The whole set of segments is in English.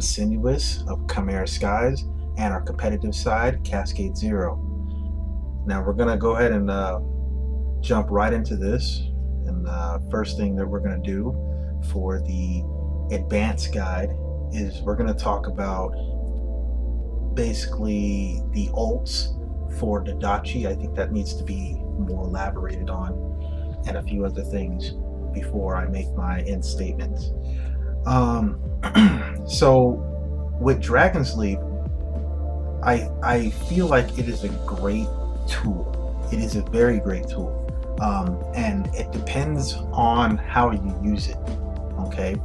I'm Sinuous of Chimera Skies, and our competitive side, Cascade Zero. Now we're gonna go ahead and jump right into this. And first thing that we're gonna do for the advanced guide is we're gonna talk about basically the ults for Nodachi. I think that needs to be more elaborated on, and a few other things before I make my end statements. So with Dragon's Leap, I feel like it is a great tool. It is a very great tool, and it depends on how you use it. Okay,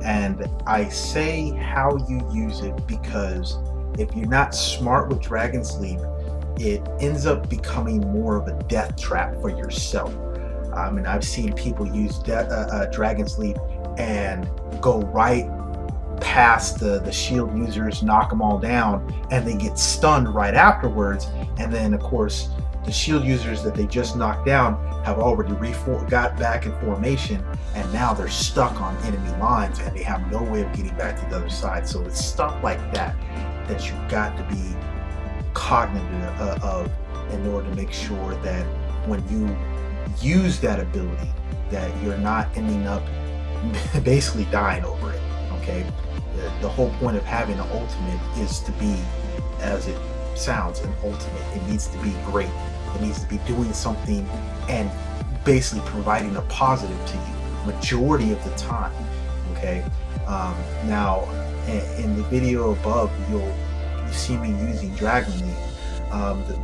and I say how you use it because if you're not smart with Dragon's Leap, it ends up becoming more of a death trap for yourself. I mean, I've seen people use Dragon's Leap and go right past the shield users, knock them all down, and they get stunned right afterwards. And then, of course, the shield users that they just knocked down have already got back in formation, and now they're stuck on enemy lines and they have no way of getting back to the other side. So it's stuff like that that you've got to be cognizant of in order to make sure that when you use that ability that you're not ending up basically dying over it. Okay, the whole point of having an ultimate is to be, as it sounds, an ultimate. It needs to be great. It needs to be doing something and basically providing a positive to you majority of the time. Okay, now in the video above you see me using Dragon Leap.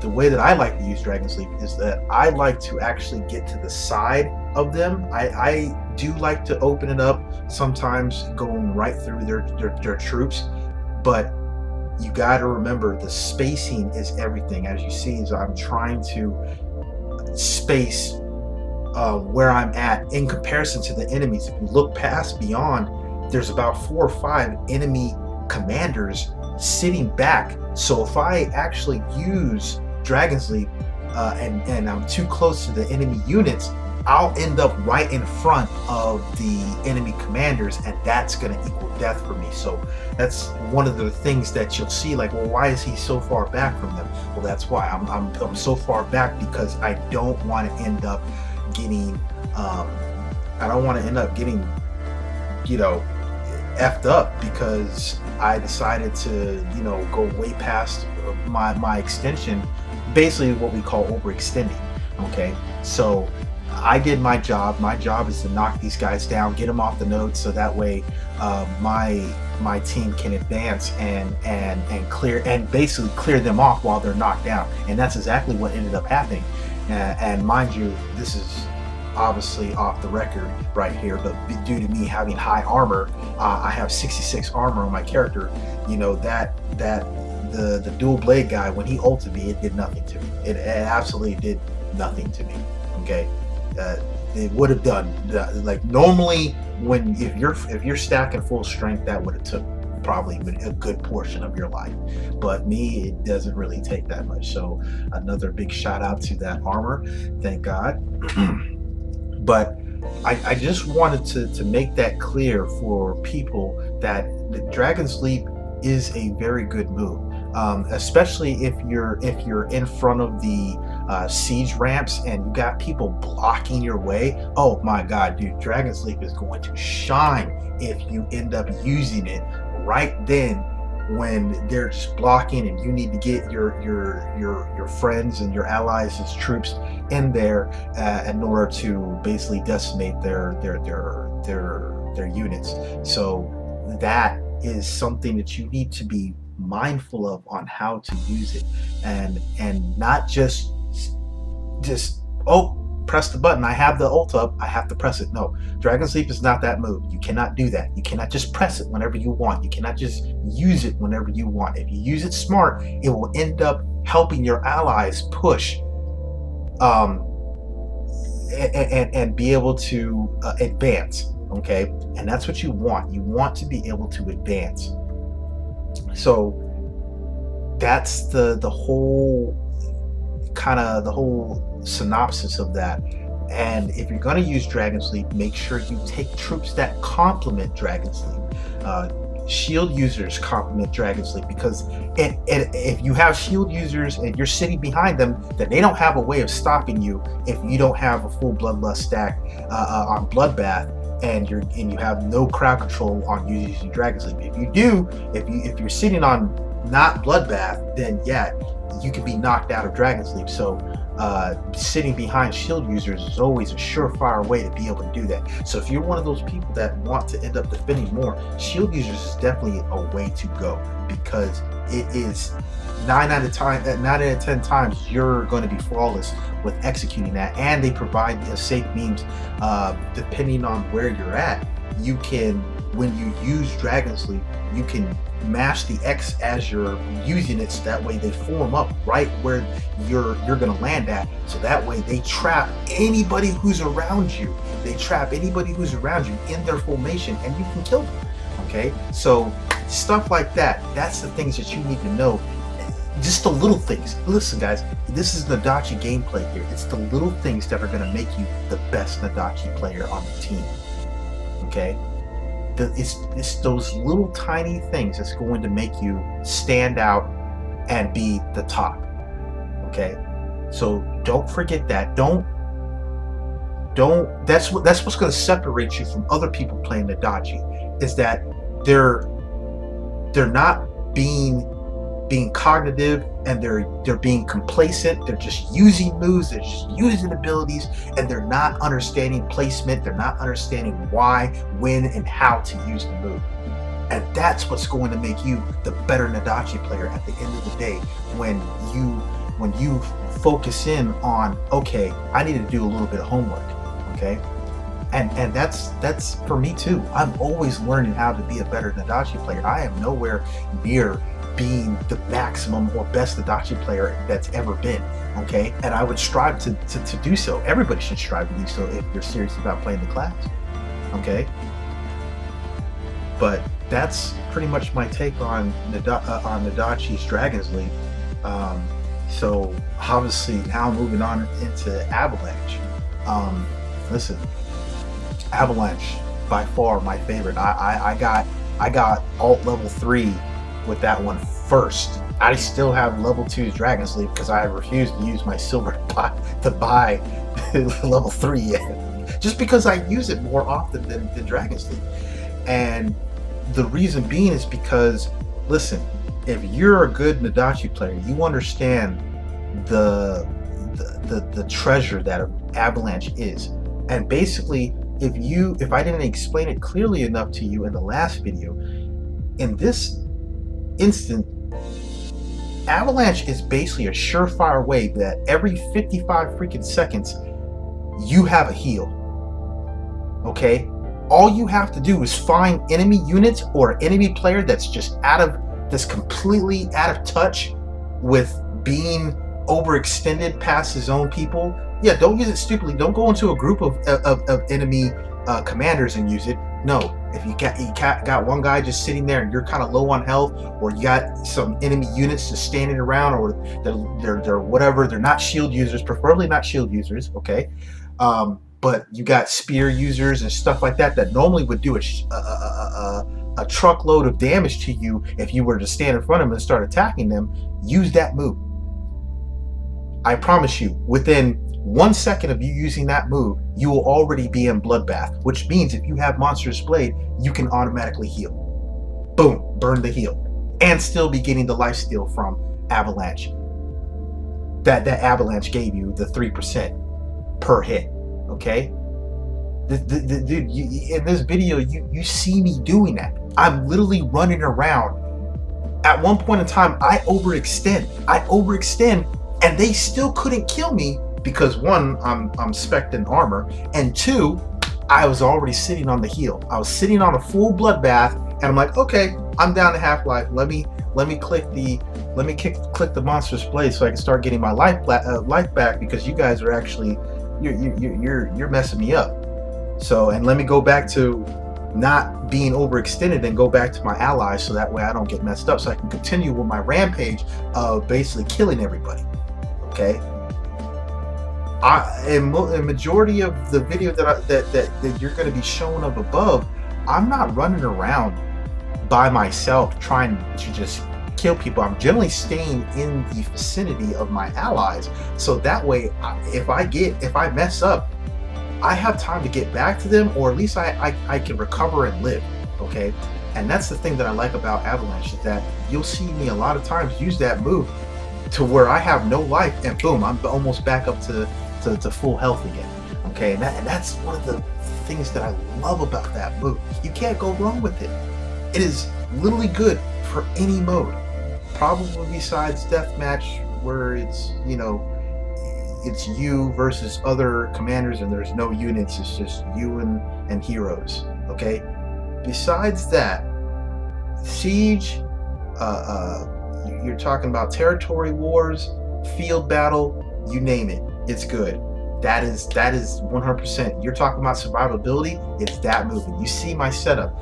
The way that I like to use Dragon's Leap is that I like to actually get to the side of them. I do like to open it up sometimes, going right through their troops, but you got to remember the spacing is everything. As you see, is I'm trying to space where I'm at in comparison to the enemies. If you look beyond, there's about 4 or 5 enemy commanders sitting back. So if I actually use Dragon's Leap and I'm too close to the enemy units, I'll end up right in front of the enemy commanders, and that's going to equal death for me. So that's one of the things that you'll see, like, well, why is he so far back from them? Well, that's why I'm so far back, because I don't want to end up getting effed up because I decided to go way past my extension, basically what we call overextending. Okay, so I did my job. My job is to knock these guys down, get them off the nodes, so that way my team can advance and clear, and basically clear them off while they're knocked down. And that's exactly what ended up happening. And mind you, this is obviously off the record right here, but due to me having high armor, I have 66 armor on my character. The dual blade guy, when he ulted me, it did nothing to me. It absolutely did nothing to me. Okay, it would have done, like, normally if you're stacking full strength, that would have took probably a good portion of your life, but me, it doesn't really take that much. So another big shout out to that armor, thank God. But I just wanted to make that clear for people that the Dragon's Leap is a very good move, especially if you're in front of the siege ramps and you got people blocking your way. Oh my God, dude, Dragon's Leap is going to shine if you end up using it right then when they're just blocking and you need to get your friends and your allies as troops in there in order to basically decimate their units. So that is something that you need to be mindful of on how to use it, and not just press the button, I have the ult up, I have to press it. No, Dragon's Leap is not that move. You cannot do that. You cannot just press it whenever you want. You cannot just use it whenever you want. If you use it smart, it will end up helping your allies push and be able to advance. Okay, and that's what you want. You want to be able to advance. So that's the whole synopsis of that. And if you're going to use Dragon's Leap, make sure you take troops that complement Dragon's Leap. shield users complement Dragon's Leap, because if you have shield users and you're sitting behind them, then they don't have a way of stopping you if you don't have a full Bloodlust stack on Bloodbath, and you have no crowd control on using Dragon's Leap. If you do, if you're sitting on not Bloodbath, then yeah, you can be knocked out of Dragon's Leap. So sitting behind shield users is always a surefire way to be able to do that. So if you're one of those people that want to end up defending more, shield users is definitely a way to go, because it is 9 out of 10 times you're going to be flawless with executing that, and they provide a safe means. Depending on where you're at, you can, when you use Dragon's Leap, you can mash the X as you're using it, so that way they form up right where you're going to land at, so that way they trap anybody who's around you. They trap anybody who's around you in their formation, and you can kill them. Okay, so stuff like that, that's the things that you need to know. Just the little things. Listen guys, this is Nodachi gameplay here. It's the little things that are going to make you the best Nodachi player on the team. Okay, it's those little tiny things that's going to make you stand out and be the top. Okay, so don't forget that. Don't that's what's going to separate you from other people playing Nodachi, is that they're not being cognitive, and they're being complacent. They're just using moves, they're just using abilities, and they're not understanding placement. They're not understanding why, when, and how to use the move. And that's what's going to make you the better Nodachi player at the end of the day, when you focus in on, okay, I need to do a little bit of homework. Okay, and that's for me too. I'm always learning how to be a better Nodachi player. I am nowhere near being the maximum or best Nodachi player that's ever been. Okay, and I would strive to do so. Everybody should strive to do so if you're serious about playing the class. Okay, but that's pretty much my take on Nodachi's Dragon's Leap. So obviously now moving on into Avalanche. Listen, Avalanche by far my favorite. I got alt level 3 with that one first. I still have level 2's Dragon's Leap because I refuse to use my silver to buy level 3 yet, just because I use it more often than Dragon's Leap. And the reason being is because, listen, if you're a good Nodachi player, you understand the treasure that Avalanche is. And basically, if I didn't explain it clearly enough to you in the last video, in this instant, Avalanche is basically a surefire way that every 55 freaking seconds you have a heal. Okay, all you have to do is find enemy units or enemy player that's completely out of touch with being overextended past his own people. Yeah, don't use it stupidly. Don't go into a group of enemy commanders and use it. No, if you got one guy just sitting there and you're kind of low on health, or you got some enemy units just standing around, or they're whatever, they're not shield users, preferably not shield users, okay? But you got spear users and stuff like that normally would do a truckload of damage to you if you were to stand in front of them and start attacking them. Use that move. I promise you, within 1 second of you using that move, you will already be in Bloodbath, which means if you have Monstrous Blade, you can automatically heal. Boom, burn the heal, and still be getting the lifesteal from Avalanche. That Avalanche gave you the 3% per hit. Okay, dude, in this video, you see me doing that. I'm literally running around. At one point in time, I overextend, and they still couldn't kill me because, one, I'm spec'd in armor, and two, I was already sitting on the heal. I was sitting on a full Bloodbath, and I'm like, okay, I'm down to half life. Let me click the Monstrous Blade so I can start getting my life back, because you guys are actually you're messing me up. So, and let me go back to not being overextended and go back to my allies, so that way I don't get messed up, so I can continue with my rampage of basically killing everybody. Okay, a majority of the video that you're going to be showing up above, I'm not running around by myself trying to just kill people. I'm generally staying in the vicinity of my allies, so that way, if I mess up, I have time to get back to them, or at least I can recover and live. Okay, and that's the thing that I like about Avalanche, is that you'll see me a lot of times use that move to where I have no life, and boom, I'm almost back up to full health again. Okay, and that's one of the things that I love about that move. You can't go wrong with it. It is literally good for any mode, probably besides deathmatch, where it's, you know, it's you versus other commanders and there's no units, it's just you and heroes. Okay, besides that, siege, you're talking about territory wars, field battle, you name it, it's good. That is 100%. You're talking about survivability, it's that movie. You see my setup.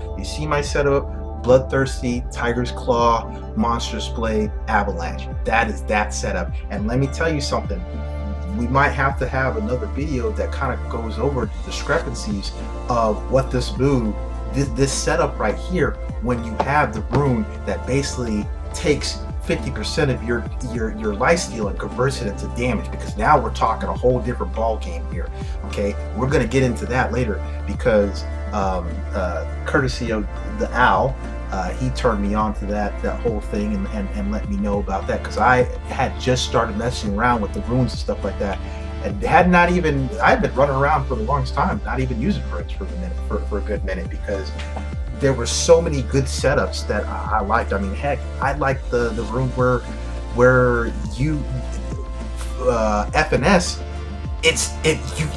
Bloodthirsty, Tiger's Claw, Monstrous Blade, Avalanche. That is that setup. And let me tell you something. We might have to have another video that kind of goes over the discrepancies of what this move, this setup right here, when you have the rune that basically takes 50% of your lifesteal and converts it into damage, because now we're talking a whole different ball game here. Okay, we're going to get into that later, because courtesy of the owl, he turned me on to that whole thing and let me know about that, because I had just started messing around with the runes and stuff like that, and I've been running around for the longest time not even using runes for a good minute, because there were so many good setups that I liked. I mean, heck, I liked the rune where you FNS,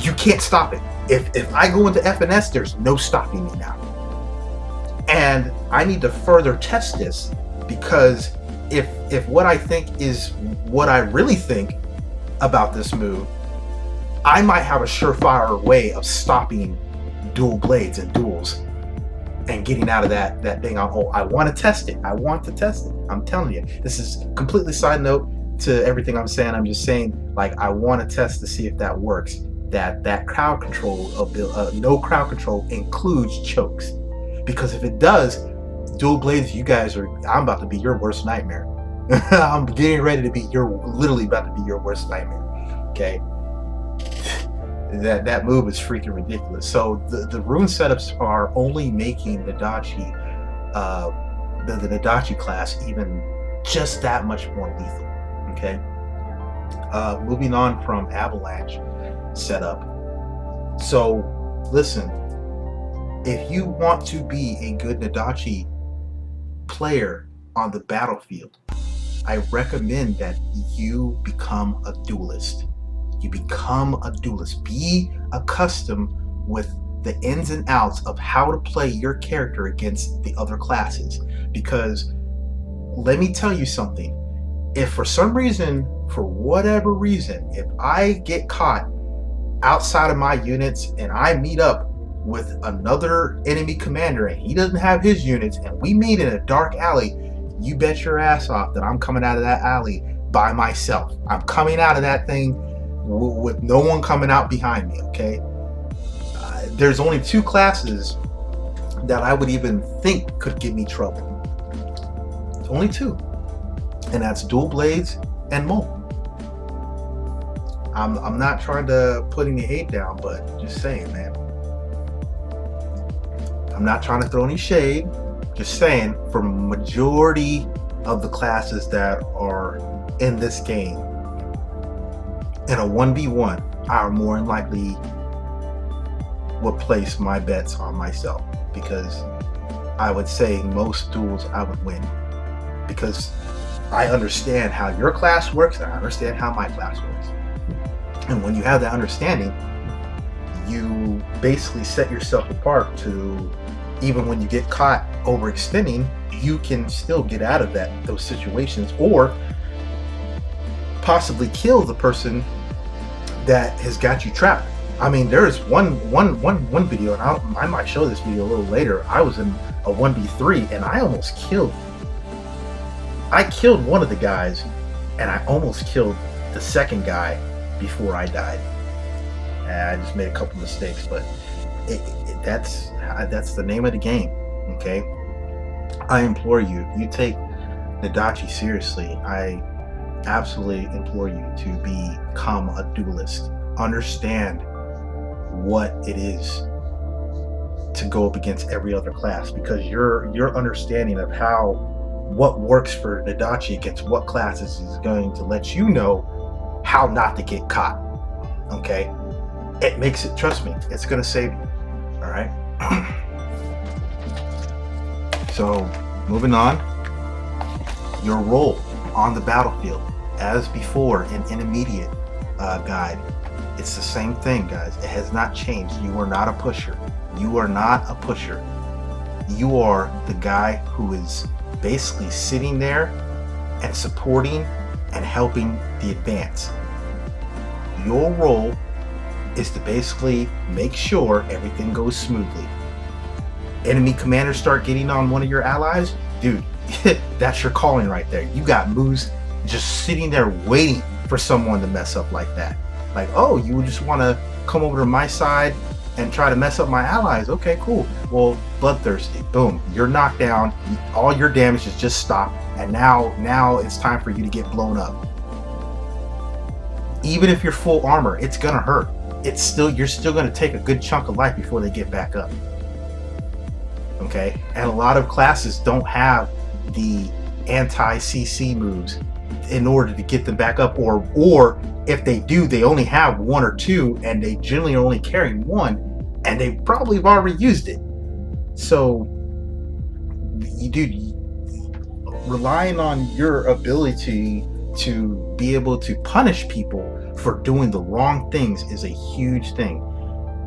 you can't stop it. If I go into FNS, there's no stopping me now. And I need to further test this, because if what I think is what I really think about this move, I might have a surefire way of stopping dual blades and duels and getting out of that thing. I want to test it. I'm telling you, this is completely side note to everything I'm saying. I'm just saying, like, I want to test to see if that works. That crowd control of no crowd control includes chokes, because if it does, dual blades, I'm about to be your worst nightmare. I'm getting ready to be literally about to be your worst nightmare. Okay. That move is freaking ridiculous. So the rune setups are only making Nodachi, the Nodachi class, even just that much more lethal. Okay. Moving on from Avalanche setup. So listen, if you want to be a good Nodachi player on the battlefield, I recommend that you become a duelist. Be accustomed with the ins and outs of how to play your character against the other classes. Because let me tell you something, if for some reason, for whatever reason, if I get caught outside of my units and I meet up with another enemy commander and he doesn't have his units and we meet in a dark alley, you bet your ass off that I'm coming out of that alley by myself. I'm coming out of that thing with no one coming out behind me. Okay, there's only two classes that I would even think could give me trouble. Only two, and that's dual blades and Mole. I'm not trying to put any hate down, but just saying, man. I'm not trying to throw any shade. Just saying, for majority of the classes that are in this game, in a 1v1, I more than likely would place my bets on myself, because I would say most duels I would win, because I understand how your class works and I understand how my class works. And when you have that understanding, you basically set yourself apart to, even when you get caught overextending, you can still get out of those situations, or possibly kill the person that has got you trapped. I mean, there is one video, and I might show this video a little later. I was in a 1v3 and I almost killed one of the guys, and I almost killed the second guy before I died. And I just made a couple mistakes, but that's the name of the game. Okay. I implore you, if you take Nodachi seriously, I absolutely implore you to become a duelist. Understand what it is to go up against every other class, because your understanding of how what works for Nodachi against what classes is going to let you know how not to get caught. Okay, it makes it, trust me, it's going to save you. All right. So moving on, your role on the battlefield as before in intermediate guide, it's the same thing, guys. It has not changed. You are not a pusher. You are not a pusher. You are the guy who is basically sitting there and supporting and helping the advance. Your role is to basically make sure everything goes smoothly. Enemy commanders start getting on one of your allies, dude, that's your calling right there. You got moves just sitting there waiting for someone to mess up like that. Like, oh, you just want to come over to my side and try to mess up my allies. Okay, cool. Well, bloodthirsty. Boom, you're knocked down. All your damage is just stopped, and now it's time for you to get blown up. Even if you're full armor, it's gonna hurt. You're still gonna take a good chunk of life before they get back up. Okay, and a lot of classes don't have the anti-CC moves in order to get them back up, or if they do, they only have one or two, and they generally are only carrying one, and they probably have already used it. So, relying on your ability to be able to punish people for doing the wrong things is a huge thing.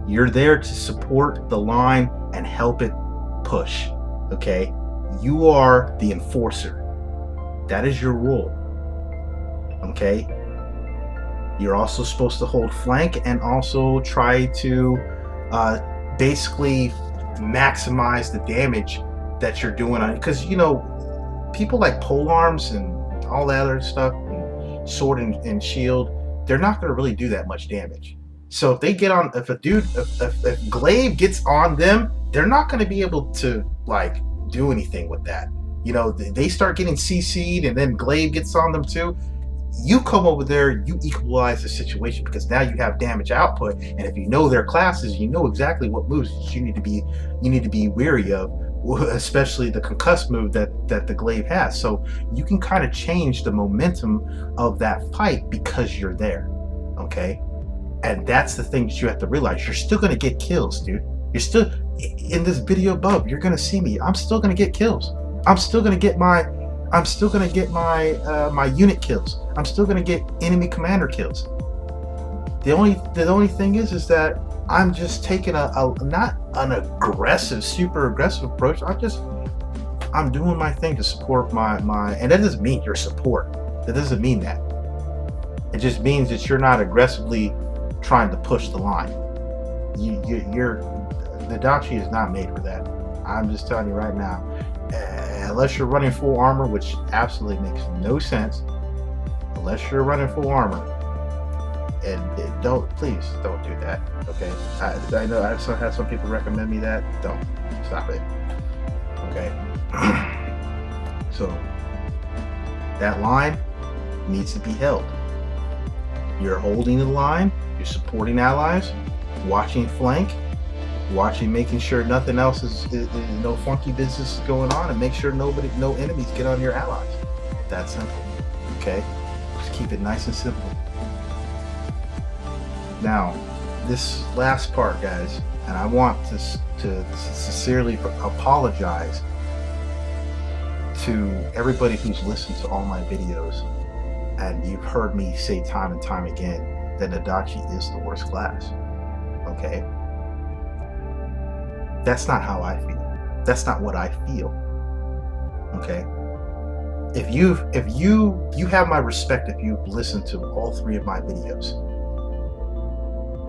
You're there to support the line and help it push. Okay, you are the enforcer. That is your role. Okay, you're also supposed to hold flank and also try to basically maximize the damage that you're doing on, because people like polearms and all that other stuff, and sword and shield, they're not going to really do that much damage. So if they get on, if Glaive gets on them, they're not going to be able to like do anything with that. They start getting CC'd, and then Glaive gets on them too. You come over there, you equalize the situation, because now you have damage output, and if you know their classes, you know exactly what moves you need to be wary of, especially the concuss move that the Glaive has. So you can kind of change the momentum of that fight because you're there. Okay, and that's the thing that you have to realize. You're still going to get kills, dude. You're still in this video above. You're going to see me. I'm still going to get kills. I'm still going to get my my unit kills. I'm still going to get enemy commander kills. The only thing is that I'm just taking a not an aggressive, super aggressive approach. I'm doing my thing to support my, and that doesn't mean your support. That doesn't mean that. It just means that you're not aggressively trying to push the line. Nodachi is not made for that. I'm just telling you right now. Unless you're running full armor, which absolutely makes no sense. Unless you're running full armor, and please don't do that. Okay, I know I've had some people recommend me that. Don't stop it. Okay, so that line needs to be held. You're holding the line. You're supporting allies, watching flank, making sure nothing else is no funky business is going on, and make sure no enemies get on your allies. That's simple. Okay, just keep it nice and simple. Now, this last part, guys, and I want to sincerely apologize to everybody who's listened to all my videos, and you've heard me say time and time again that Nodachi is the worst class. Okay, that's not how I feel. That's not what I feel. Okay, if you have my respect if you've listened to all 3 of my videos.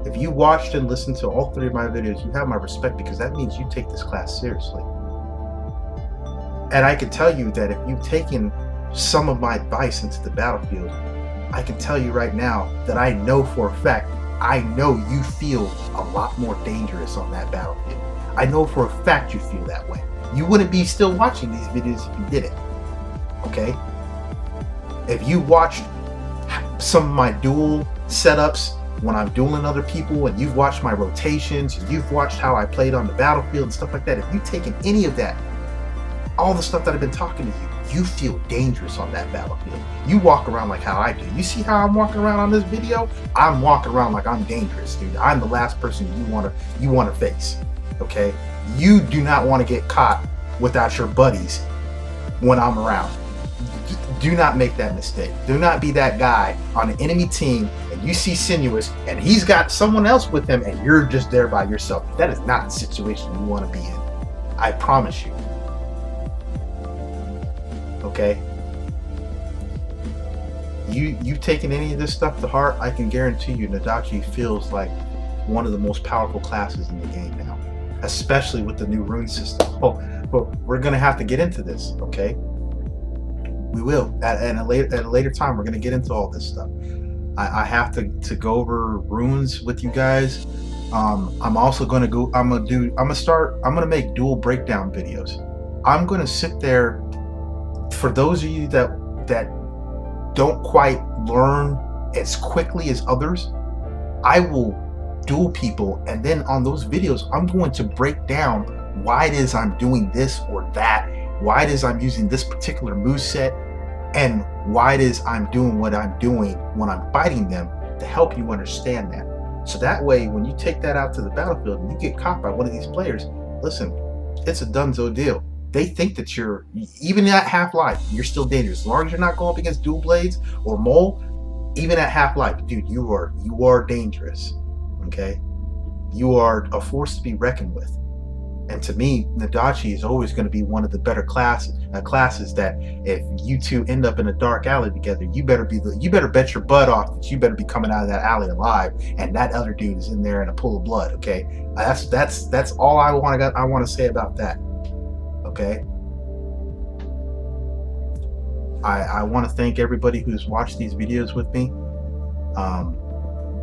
If you watched and listened to all 3 of my videos, you have my respect, because that means you take this class seriously. And I can tell you that if you've taken some of my advice into the battlefield, I can tell you right now that I know for a fact, I know you feel a lot more dangerous on that battlefield. I know for a fact you feel that way. You wouldn't be still watching these videos if you didn't. Okay? If you watched some of my duel setups when I'm dueling other people, and you've watched my rotations, and you've watched how I played on the battlefield and stuff like that, if you've taken any of that, all the stuff that I've been talking to you, you feel dangerous on that battlefield. You walk around like how I do. You see how I'm walking around on this video? I'm walking around like I'm dangerous, dude. I'm the last person you wanna face. Okay? You do not want to get caught without your buddies when I'm around. Do not make that mistake. Do not be that guy on an enemy team and you see Sinuous and he's got someone else with him and you're just there by yourself. That is not the situation you want to be in. I promise you. Okay? You've taken any of this stuff to heart, I can guarantee you Nodachi feels like one of the most powerful classes in the game now, especially with the new rune system. Oh, but we're gonna have to get into this, okay? We will at a later time. We're gonna get into all this stuff. I have to go over runes with you guys. I'm also gonna go. I'm gonna make dual breakdown videos. I'm gonna sit there for those of you that don't quite learn as quickly as others. I will duel people, and then on those videos I'm going to break down why it is I'm doing this or that, why it is I'm using this particular moveset, and why it is I'm doing what I'm doing when I'm fighting them, to help you understand that. So that way when you take that out to the battlefield and you get caught by one of these players, listen, it's a donezo deal. They think that you're, even at half-life, you're still dangerous. As long as you're not going up against dual blades or mole, even at half-life, dude, you are dangerous. Okay? You are a force to be reckoned with. And to me, Nodachi is always going to be one of the better classes that if you two end up in a dark alley together, you better bet your butt off that you better be coming out of that alley alive, and that other dude is in there in a pool of blood. Okay, that's all I want to say about that. Okay, I want to thank everybody who's watched these videos with me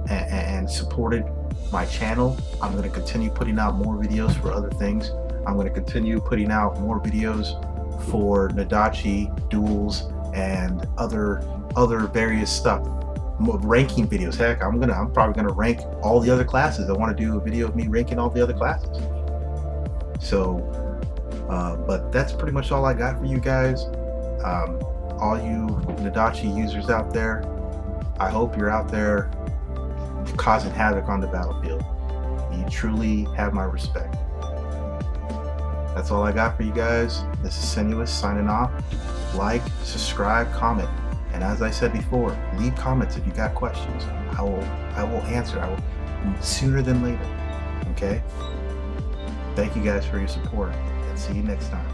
and supported my channel. I'm going to continue putting out more videos for other things. I'm going to continue putting out more videos for Nodachi, duels, and other various stuff. Ranking videos. Heck, I'm probably gonna rank all the other classes. I want to do a video of me ranking all the other classes. So, but that's pretty much all I got for you guys. All you Nodachi users out there, I hope you're out there causing havoc on the battlefield. You truly have my respect. That's all I got for you guys. This is Sinuous signing off. Like, subscribe, comment, and as I said before, leave comments if you got questions. I will answer. I will sooner than later. Okay? Thank you guys for your support, and see you next time.